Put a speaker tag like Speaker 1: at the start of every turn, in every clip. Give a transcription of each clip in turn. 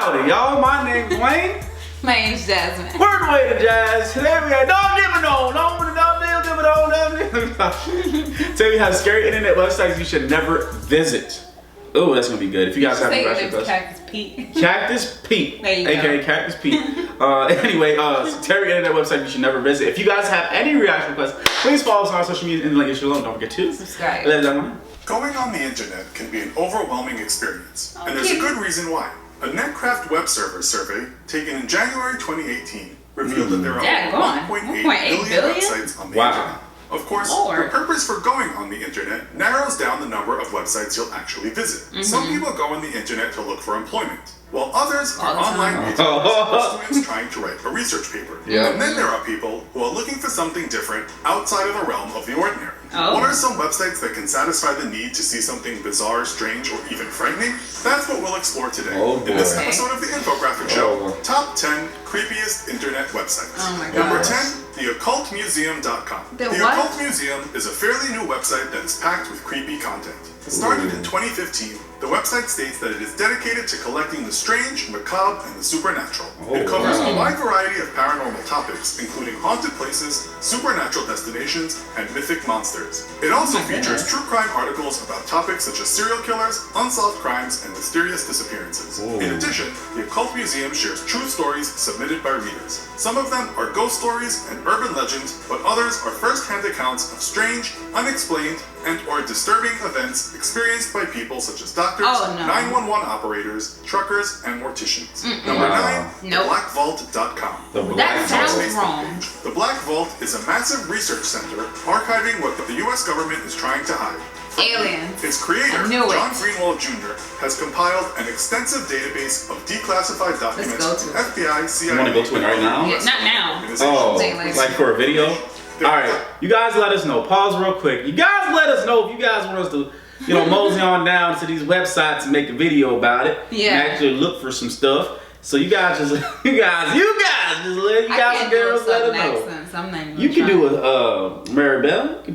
Speaker 1: Howdy, y'all. My name's Dwayne.
Speaker 2: My name's Jasmine.
Speaker 1: We're Dwayne and Jazz. Today we got don't give it on. Tell you how scary internet websites you should never visit. Oh, that's gonna be good. If you guys have any questions,
Speaker 2: Cactus Pete.
Speaker 1: Cactus Pete,
Speaker 2: aka
Speaker 1: Cactus Pete. Anyway, scary internet website you should never visit. If you guys have any reaction requests, please follow us on our social media and the link is below. Don't forget to
Speaker 2: subscribe.
Speaker 3: Going on the internet can be an overwhelming experience, and there's a good reason why. A Netcraft web server survey taken in January 2018 revealed that there are 1.8 billion websites on the internet. Of course, the purpose for going on the internet narrows down the number of websites you'll actually visit. Some people go on the internet to look for employment, while others are online retailers or students trying to write a research paper. And then there are people who are looking for something different outside of the realm of the ordinary. What are some websites that can satisfy the need to see something bizarre, strange, or even frightening? That's what we'll explore today in this episode of the Infographic Show, Top 10 Creepiest Internet Websites. Number 10, theoccultmuseum.com. The Occult Museum is a fairly new website that is packed with creepy content. Started in 2015, the website states that it is dedicated to collecting the strange, macabre, and the supernatural. It covers a wide variety of paranormal topics, including haunted places, supernatural destinations, and mythic monsters. It also features true crime articles about topics such as serial killers, unsolved crimes, and mysterious disappearances. In addition, the Occult Museum shares true stories submitted by readers. Some of them are ghost stories and urban legends, but others are first-hand accounts of strange, unexplained, and or disturbing events experienced by people such as doctors, 911 operators, truckers, and morticians. Number 9, blackvault.com.
Speaker 2: That sounds wrong.
Speaker 3: The Black Vault is a massive research center archiving what the U.S. government is trying to hide.
Speaker 2: Aliens.
Speaker 3: Its creator, John Greenwald Jr., has compiled an extensive database of declassified documents from FBI, CIA.
Speaker 1: You want to go to it right now?
Speaker 2: Yeah, not now.
Speaker 1: Oh, like for a video? Alright, you guys let us know. Pause real quick. You guys let us know if you guys want us to, mosey on down to these websites and make a video about it. And actually look for some stuff. So you guys just, you guys and girls let us know. You can do a Maribel.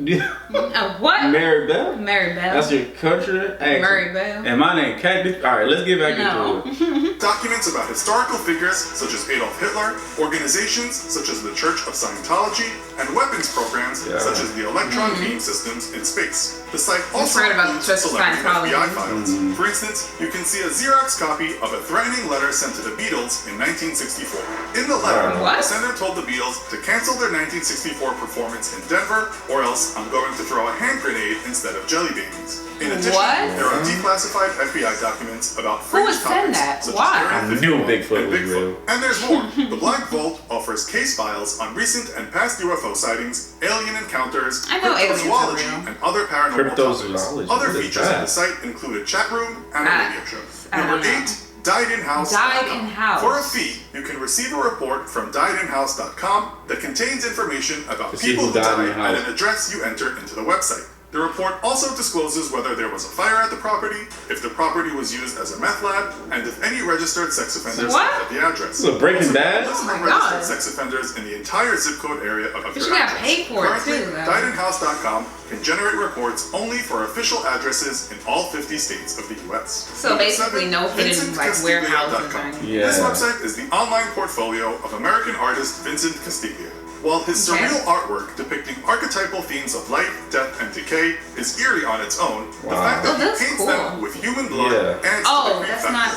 Speaker 2: What?
Speaker 1: Maribel?
Speaker 2: Maribel.
Speaker 1: That's your country accent.
Speaker 2: Maribel.
Speaker 1: And my name, Cactus. Alright, let's get back into it.
Speaker 3: Documents about historical figures such as Adolf Hitler, organizations such as the Church of Scientology, and weapons programs such as the electron beam systems in space. The site also includes celebrity FBI files. For instance, you can see a Xerox copy of a threatening letter sent to the Beatles in 1964. In the letter, the sender told the Beatles to cancel their 1964 performance in Denver, or else I'm going to throw a hand grenade instead of jelly babies. In addition, there are declassified FBI documents about fringe topics such as Area 51 and Bigfoot. And there's more. The Black Vault offers case files on recent and past UFO sightings, alien encounters, cryptozoology, and other paranormal topics. Other features of the site include a chat room and a radio show. Number 8. DiedInHouse.com. For a fee, you can receive a report from DiedInHouse.com that contains information about people who died at an address you enter into the website. The report also discloses whether there was a fire at the property, if the property was used as a meth lab, and if any registered sex offenders lived at the address.
Speaker 1: So Breaking Bad?
Speaker 3: List of registered sex offenders in the entire zip code area of your address.
Speaker 2: Pay for
Speaker 3: Currently,
Speaker 2: it too,
Speaker 3: DiedInHouse.com can generate reports only for official addresses in all 50 states of the U.S.
Speaker 2: So basically no hidden warehouses.
Speaker 3: This website is the online portfolio of American artist Vincent Castiglia. While his surreal artwork depicting archetypal themes of life, death, and decay is eerie on its own, the fact that he paints them with human blood adds to the creep factor.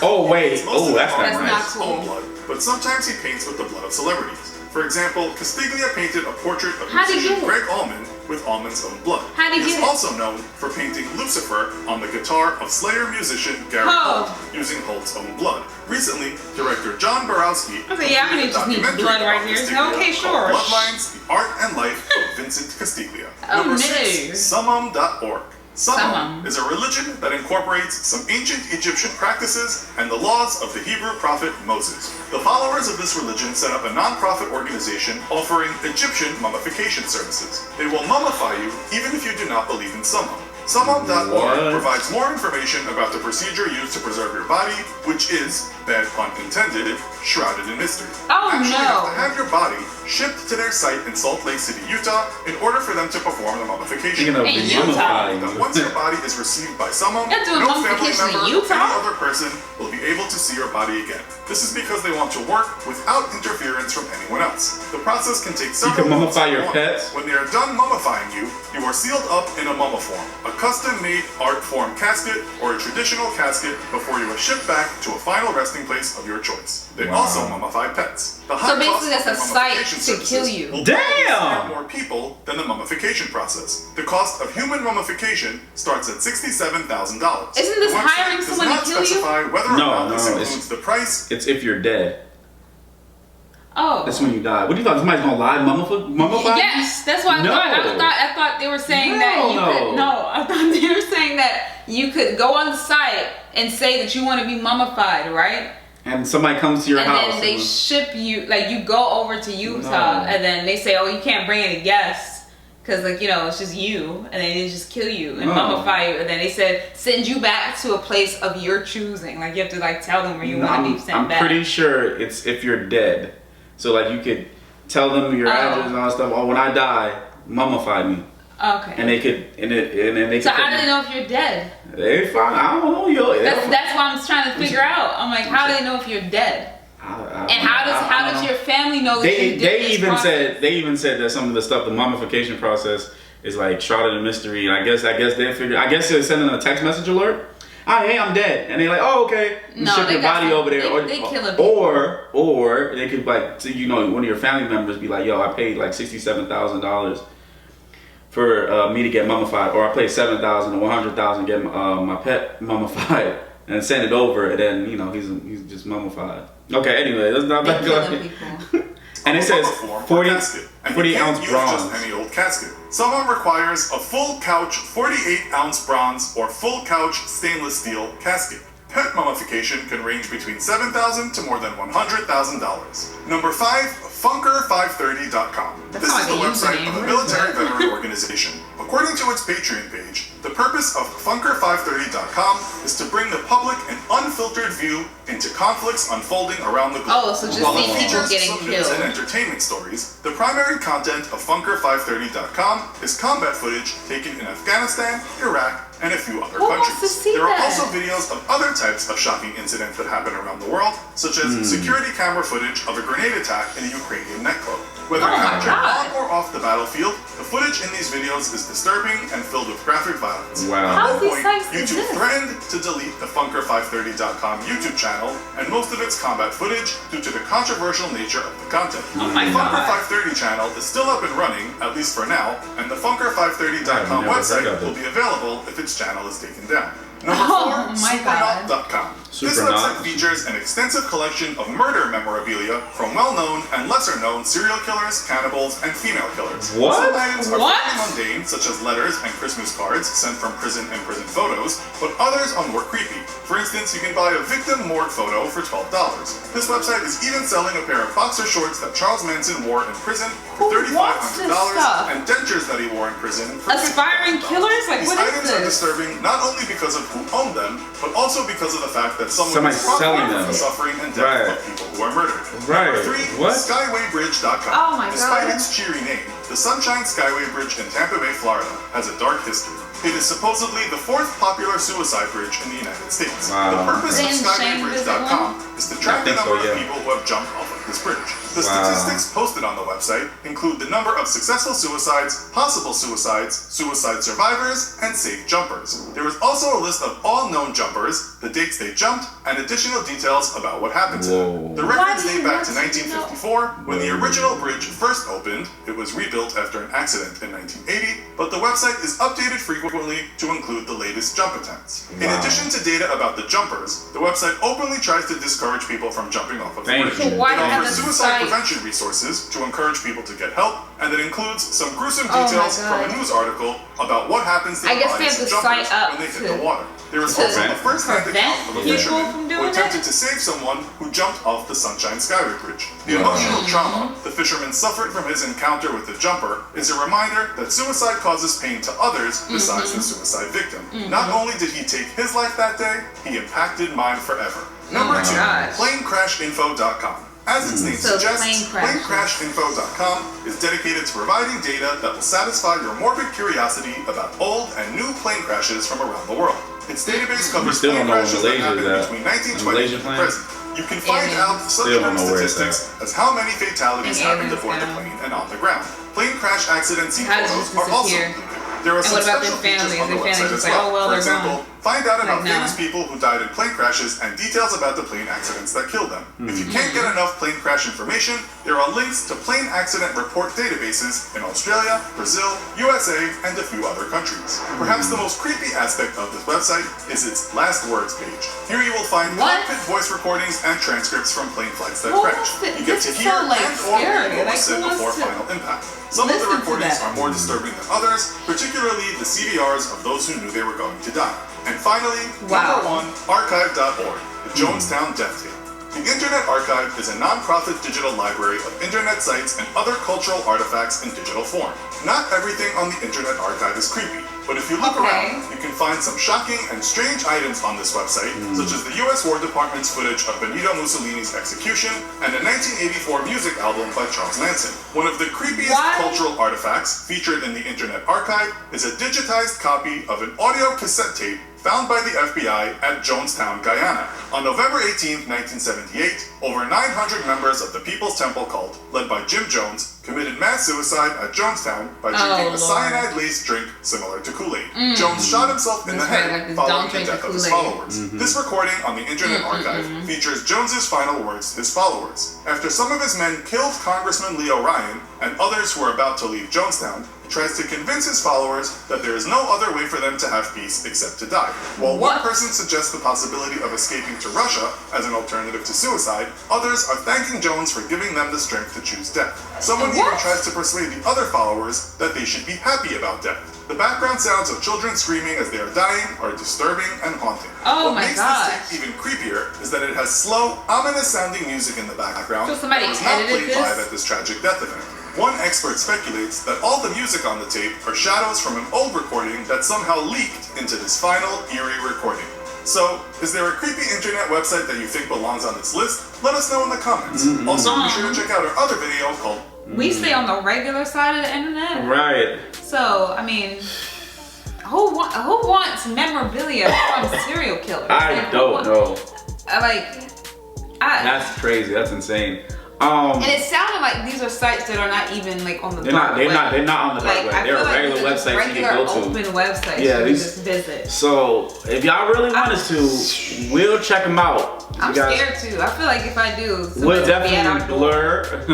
Speaker 1: That's
Speaker 3: not cool. Own blood, but sometimes he paints with the blood of celebrities. For example, Castiglia painted a portrait of musician Greg Allman with Allman's own blood. He is also known for painting Lucifer on the guitar of Slayer musician Gary Holt using Holt's own blood. Recently, director John Borowski
Speaker 2: just need blood right here. Okay, sure.
Speaker 3: Bloodlines, the art and life of Vincent Castiglia. Number 6, Summum.org. Summum is a religion that incorporates some ancient Egyptian practices and the laws of the Hebrew prophet Moses. The followers of this religion set up a non-profit organization offering Egyptian mummification services. They will mummify you even if you do not believe in Summum. Summum.org provides more information about the procedure used to preserve your body, which is, bad pun intended, shrouded in mystery. You have to have your body shipped to their site in Salt Lake City, Utah, in order for them to perform the mummification. Once your body is received by Summum, no family member or any other person will be able to see your body again. This is because they want to work without interference from anyone else. The process can take several months.
Speaker 1: You can mummify your pets?
Speaker 3: When they are done mummifying you, you are sealed up in a mummiform, a custom-made art form casket or a traditional casket before you are shipped back to a final resting place of your choice. They also mummify pets. The high
Speaker 2: So basically that's a site to kill you.
Speaker 1: Damn!
Speaker 3: More people than the mummification process. The cost of human mummification starts at $67,000.
Speaker 2: Isn't this hiring someone to kill you?
Speaker 3: Specify whether or not this includes the price.
Speaker 1: It's if you're dead.
Speaker 2: Oh.
Speaker 1: That's when you die. What do you thought? Somebody's gonna lie mummify?
Speaker 2: Yes, that's what I thought they were saying that you could. No, I thought they were saying that you could go on the site and say that you want to be mummified, right?
Speaker 1: And somebody comes to your house.
Speaker 2: And then they ship you, like you go over to Utah, and then they say, oh, you can't bring any guests, because like, you know, it's just you, and then they just kill you and mummify you, and then they said, send you back to a place of your choosing. Like you have to like tell them where you want to be sent back.
Speaker 1: I'm pretty sure it's if you're dead. So like you could tell them your address and all that stuff. Oh, when I die, mummify me.
Speaker 2: Okay.
Speaker 1: And they could, and then they could.
Speaker 2: So how do they know if you're dead?
Speaker 1: They find. I don't know, yo.
Speaker 2: That's what I'm trying to figure out. I'm like, how do they know if you're dead? And how does your family know that you did this
Speaker 1: even
Speaker 2: process?
Speaker 1: They even said that some of the stuff, the mummification process, is like shrouded in mystery. And I guess they figure. I guess they're sending a text message alert. Hey, I'm dead, and they're like, oh, okay. You ship your body over there,
Speaker 2: they killing people.
Speaker 1: or they could like, so, you know, one of your family members be like, yo, I paid like $67,000 for me to get mummified, or I paid $7,000 or $100,000 to get my pet mummified, and send it over, and then you know he's just mummified. Okay, anyway, that's not back to And it says 40 ounce bronze.
Speaker 3: Just any old casket. Some of them requires a full couch 48-ounce bronze or full couch stainless steel casket. Pet mummification can range between $7,000 to more than $100,000. Number 5, Funker530.com. This is the website of a military veteran organization. According to its Patreon page, the purpose of Funker530.com is to bring the public an unfiltered view into conflicts unfolding around the globe.
Speaker 2: Oh, so just
Speaker 3: While
Speaker 2: see
Speaker 3: it
Speaker 2: people
Speaker 3: features
Speaker 2: getting
Speaker 3: some news
Speaker 2: killed.
Speaker 3: and entertainment stories, the primary content of Funker530.com is combat footage taken in Afghanistan, Iraq, and a few other countries. There are also videos of other types of shocking incidents that happen around the world, such as security camera footage of a grenade attack in a Ukrainian nightclub. Whether captured on or off the battlefield, the footage in these videos is disturbing and filled with graphic violence.
Speaker 1: Wow.
Speaker 3: At one point, YouTube threatened to delete the Funker530.com YouTube channel and most of its combat footage due to the controversial nature of the content.
Speaker 2: Oh my
Speaker 3: the
Speaker 2: God.
Speaker 3: Funker530 channel is still up and running, at least for now, and the Funker530.com website will be available if its channel is taken down. Number 4, Supernaut.com. This website features an extensive collection of murder memorabilia from well-known and lesser-known serial killers, cannibals, and female killers.
Speaker 1: What?
Speaker 3: Some items are fairly mundane, such as letters and Christmas cards sent from prison and prison photos, but others are more creepy. For instance, you can buy a victim morgue photo for $12. This website is even selling a pair of boxer shorts that Charles Manson wore in prison for $3,500 and dentures that he wore in prison for
Speaker 2: Aspiring killers? Like,
Speaker 3: These
Speaker 2: what is
Speaker 3: items
Speaker 2: this?
Speaker 3: are disturbing not only because of who owned them, but also because of the fact that someone
Speaker 1: Somebody's
Speaker 3: is
Speaker 1: selling
Speaker 3: profiting
Speaker 1: them.
Speaker 3: from the suffering and death of people who are murdered. Number 3,
Speaker 1: What?
Speaker 3: Skywaybridge.com.
Speaker 2: Oh my
Speaker 3: Despite
Speaker 2: God.
Speaker 3: its cheery name, the Sunshine Skyway Bridge in Tampa Bay, Florida, has a dark history. It is supposedly the 4th popular suicide bridge in the United States.
Speaker 1: Wow.
Speaker 3: The purpose of
Speaker 2: Then
Speaker 3: Skywaybridge.com is to track the number of
Speaker 1: yeah.
Speaker 3: people who have jumped off of this bridge. The statistics posted on the website include the number of successful suicides, possible suicides, suicide survivors, and safe jumpers. There is also a list of all known jumpers, the dates they jumped, and additional details about what happened to them. The records date back to 1954, when the original bridge first opened. It was rebuilt after an accident in 1980, but the website is updated frequently to include the latest jump attempts. In addition to data about the jumpers, the website openly tries to discourage people from jumping off of the bridge.
Speaker 2: So why
Speaker 3: It
Speaker 2: have
Speaker 3: offers
Speaker 2: a
Speaker 3: suicide
Speaker 2: site-
Speaker 3: prevention resources to encourage people to get help, and it includes some gruesome details from a news article about what happens to the
Speaker 2: I guess they
Speaker 3: bodies
Speaker 2: have
Speaker 3: of
Speaker 2: the
Speaker 3: jumpers
Speaker 2: site up
Speaker 3: when they hit
Speaker 2: to-
Speaker 3: the water. There is also a first-hand account of a
Speaker 2: people
Speaker 3: fisherman
Speaker 2: from
Speaker 3: who
Speaker 2: doing
Speaker 3: attempted
Speaker 2: it?
Speaker 3: to save someone who jumped off the Sunshine Skyway Bridge. The emotional trauma the fisherman suffered from his encounter with the jumper is a reminder that suicide causes pain to others besides the suicide victim. Not only did he take his life that day, he impacted mine forever. Number 2, planecrashinfo.com. As its name suggests, planecrashinfo.com is dedicated to providing data that will satisfy your morbid curiosity about old and new plane crashes from around the world. Its database covers plane crashes that happened between 1920 and the present. You can find out such statistics as how many fatalities happened aboard the plane and on the ground. Plane crash accident scene photos are also included. There are some special features on the website as well. For example, find out about famous people who died in plane crashes and details about the plane accidents that killed them. If you can't get enough plane crash information, there are links to plane accident report databases in Australia, Brazil, USA, and a few other countries. Perhaps the most creepy aspect of this website is its last words page. Here you will find cockpit voice recordings and transcripts from plane flights that crash. You get to hear and or read what was said before final impact. Some of the recordings are more disturbing than others, particularly the CVRs of those who knew they were going to die. And finally, number 1, archive.org, the Jonestown Death Tape. The Internet Archive is a non-profit digital library of internet sites and other cultural artifacts in digital form. Not everything on the Internet Archive is creepy, but if you look around, you can find some shocking and strange items on this website, such as the US War Department's footage of Benito Mussolini's execution and a 1984 music album by Charles Manson. One of the creepiest cultural artifacts featured in the Internet Archive is a digitized copy of an audio cassette tape found by the FBI at Jonestown, Guyana. On November 18, 1978, over 900 members of the People's Temple cult, led by Jim Jones, committed mass suicide at Jonestown by drinking a cyanide-laced drink similar to Kool-Aid. Jones shot himself in the head following the death of his followers. This recording on the Internet Archive features Jones's final words to his followers. After some of his men killed Congressman Leo Ryan and others who were about to leave Jonestown, he tries to convince his followers that there is no other way for them to have peace except to die. While one person suggests the possibility of escaping to Russia as an alternative to suicide, others are thanking Jones for giving them the strength to choose death. Someone even tries to persuade the other followers that they should be happy about death. The background sounds of children screaming as they are dying are disturbing and haunting. What makes this tape even creepier is that it has slow, ominous-sounding music in the background that was not played live at this tragic death event. One expert speculates that all the music on the tape are shadows from an old recording that somehow leaked into this final, eerie recording. So, is there a creepy internet website that you think belongs on this list? Let us know in the comments. Also, be sure to check out our other video called
Speaker 2: We stay on the regular side of the internet.
Speaker 1: Right.
Speaker 2: So, I mean, who wants memorabilia from serial killers?
Speaker 1: I don't know.
Speaker 2: That's
Speaker 1: crazy. That's insane.
Speaker 2: And it sounded like these are sites that are not even like on the
Speaker 1: They're not on the dark web. They're regular websites you can go to.
Speaker 2: Open websites you can just visit.
Speaker 1: So if y'all really want us to, we'll check them out.
Speaker 2: I'm scared too. I feel like if I do,
Speaker 1: we'll definitely blur.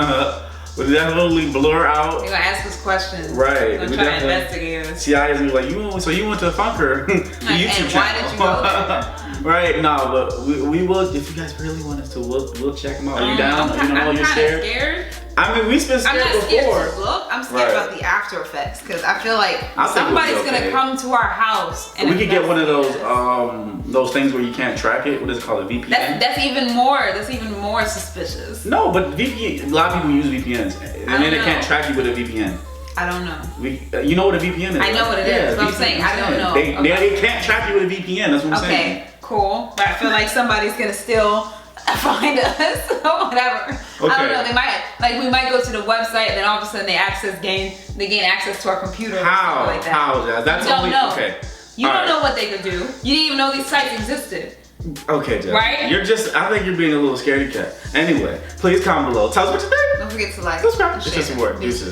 Speaker 1: We'll definitely blur out.
Speaker 2: They're gonna ask us questions.
Speaker 1: Right.
Speaker 2: We're trying to investigate us.
Speaker 1: CIA's gonna be like, you went to Funker, the YouTube channel.
Speaker 2: Why did you go there?
Speaker 1: Right, no, but we will, if you guys really want us to, we'll check them out. Are you down?
Speaker 2: You're scared?
Speaker 1: I mean, we've been scared before.
Speaker 2: I'm not scared to look. I'm scared about the after effects because I feel like somebody's gonna come to our house and
Speaker 1: we could get one of those things where you can't track it. What is it called? A VPN?
Speaker 2: That's even more suspicious.
Speaker 1: No, but VPN. A lot of people use VPNs, and then they can't track you with a VPN.
Speaker 2: I don't know.
Speaker 1: You know what a VPN is?
Speaker 2: I know what it is. But I'm saying I don't know.
Speaker 1: They can't track you with a VPN. That's what I'm saying.
Speaker 2: Okay, cool. But I feel like somebody's gonna still find us or whatever. Okay. I don't know. They might we might go to the website and then all of a sudden they gain access to our computer.
Speaker 1: How?
Speaker 2: Or like that.
Speaker 1: How? That's
Speaker 2: don't know.
Speaker 1: Okay.
Speaker 2: You don't know what they could do. You didn't even know these sites existed.
Speaker 1: Okay, Jeff.
Speaker 2: Right?
Speaker 1: I think you're being a little scaredy cat. Anyway, please comment below. Tell us what you think.
Speaker 2: Don't forget to like,
Speaker 1: subscribe.
Speaker 2: share.
Speaker 1: It's just a word. Deuces.